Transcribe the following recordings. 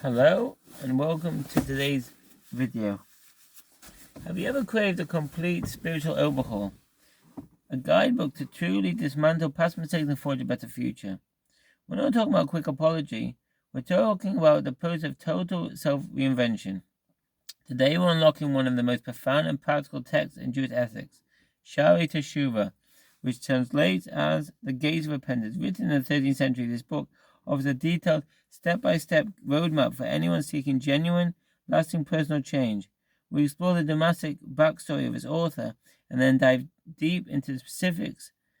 Hello and welcome to today's video. Have you ever craved a complete spiritual overhaul? A guidebook to truly dismantle past mistakes and forge a better future. We're not talking about a quick apology. We're talking about the process of total self-reinvention. Today we're unlocking one of the most profound and practical texts in Jewish ethics, Sharei Teshuvah, which translates as The Gates of Repentance. Written in the 13th century, this book offers a detailed, step-by-step roadmap for anyone seeking genuine, lasting personal change. We explore the dramatic backstory of its author and then dive deep into the specific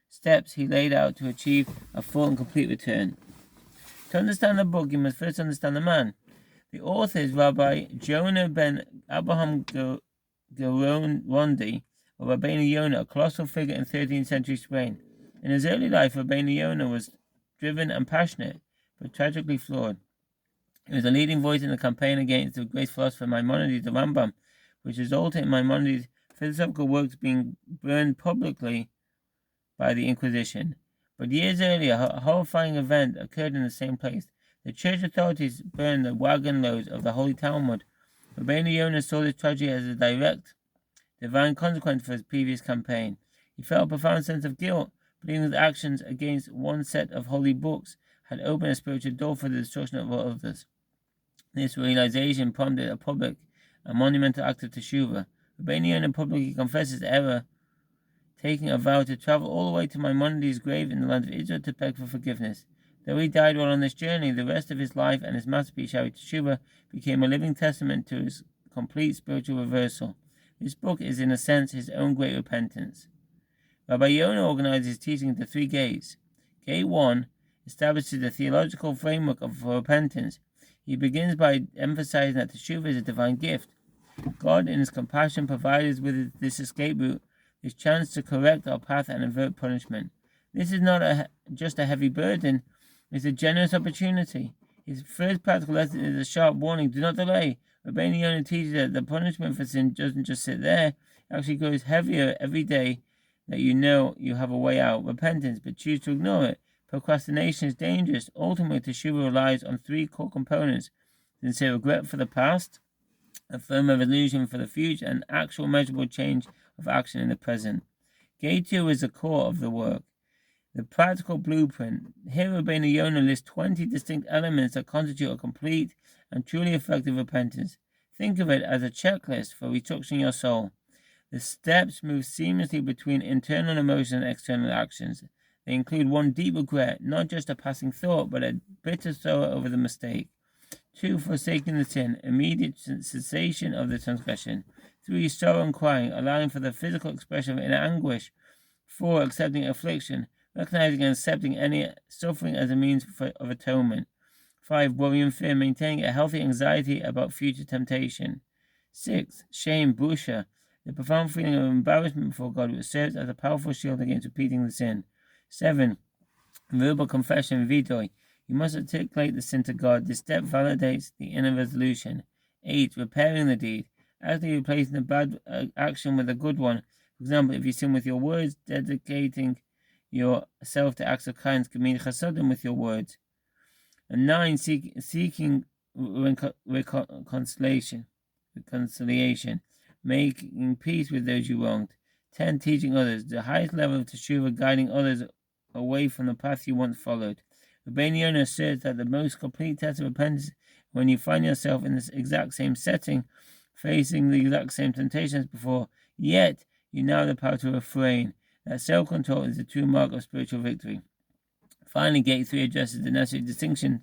steps he laid out to achieve a full and complete return. To understand the book, you must first understand the man. The author is Rabbi Jonah ben Abraham Gerondi, or Rabbeinu Yonah, a colossal figure in 13th century Spain. In his early life, Rabbeinu Yonah was driven and passionate, but tragically flawed. He was a leading voice in the campaign against the great philosopher Maimonides, the Rambam, which resulted in Maimonides' philosophical works being burned publicly by the Inquisition. But years earlier, a horrifying event occurred in the same place. The church authorities burned the wagon loads of the Holy Talmud. Rabbeinu Yonah saw this tragedy as a direct divine consequence for his previous campaign. He felt a profound sense of guilt, believing his actions against one set of holy books had opened a spiritual door for the destruction of others. This realization prompted a public and monumental act of teshuvah. Rabbeinu Yonah publicly confessed his error, taking a vow to travel all the way to Maimonides' grave in the land of Israel to beg for forgiveness. Though he died while on this journey, the rest of his life and his masterpiece, Sharei Teshuvah, became a living testament to his complete spiritual reversal. This book is, in a sense, his own great repentance. Rabbi Yonah organized his teaching into 3 gates. Gate 1 establishes the theological framework for repentance. He begins by emphasizing that Teshuvah is a divine gift. God, in his compassion, provided us with this escape route, this chance to correct our path and avert punishment. This is not just a heavy burden, it's a generous opportunity. His first practical lesson is a sharp warning: do not delay. Rabbeinu Yonah teaches that the punishment for sin doesn't just sit there, it actually grows heavier every day that you know you have a way out, repentance, but choose to ignore it. Procrastination is dangerous. Ultimately, Teshuvah relies on 3 core components: sincere regret for the past, a firm resolution for the future, and actual measurable change of action in the present. Gate 2 is the core of the work, the practical blueprint. Here, Rabbeinu Yonah lists 20 distinct elements that constitute a complete and truly effective repentance. Think of it as a checklist for restructuring your soul. The steps move seamlessly between internal emotions and external actions. They include 1, deep regret, not just a passing thought, but a bitter sorrow over the mistake. 2, forsaking the sin, immediate cessation of the transgression. 3, sorrow and crying, allowing for the physical expression of inner anguish. 4, accepting affliction, recognizing and accepting any suffering as a means of atonement. 5, worry and fear, maintaining a healthy anxiety about future temptation. 6, shame, busha, the profound feeling of embarrassment before God, which serves as a powerful shield against repeating the sin. 7, verbal confession, vidoi, you must articulate the sin to God. This step validates the inner resolution. 8, repairing the deed, actually replacing the bad action with a good one. For example, if you sin with your words, dedicating yourself to acts of kindness can mean chasadim with your words. And 9, seeking reconciliation, making peace with those you wronged. 10, teaching others, the highest level of teshuvah, guiding others away from the path you once followed. Rabbeinu Yonah asserts that the most complete test of repentance is when you find yourself in this exact same setting, facing the exact same temptations before, yet you now have the power to refrain. That self-control is the true mark of spiritual victory. Finally, Gate 3 addresses the necessary distinction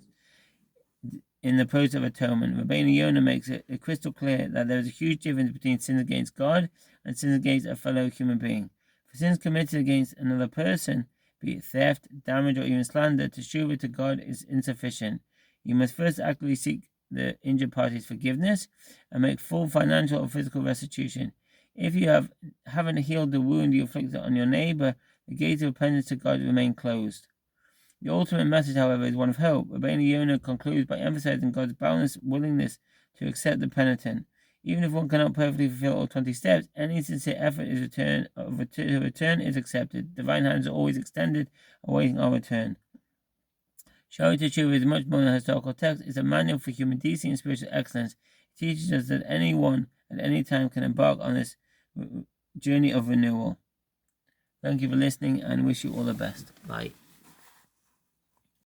in the process of atonement. Rabbeinu Yonah makes it crystal clear that there is a huge difference between sins against God and sins against a fellow human being. For sins committed against another person, be it theft, damage, or even slander, teshuvah to God is insufficient. You must first actively seek the injured party's forgiveness and make full financial or physical restitution. If you haven't healed the wound you inflicted on your neighbor, the gates of repentance to God remain closed. The ultimate message, however, is one of hope. Rabbeinu Yonah concludes by emphasizing God's boundless willingness to accept the penitent. Even if one cannot perfectly fulfill all 20 steps, any sincere effort to return is accepted. Divine hands are always extended, awaiting our return. Sharei Teshuvah is much more than a historical text. It's a manual for human decency and spiritual excellence. It teaches us that anyone at any time can embark on this journey of renewal. Thank you for listening and wish you all the best. Bye.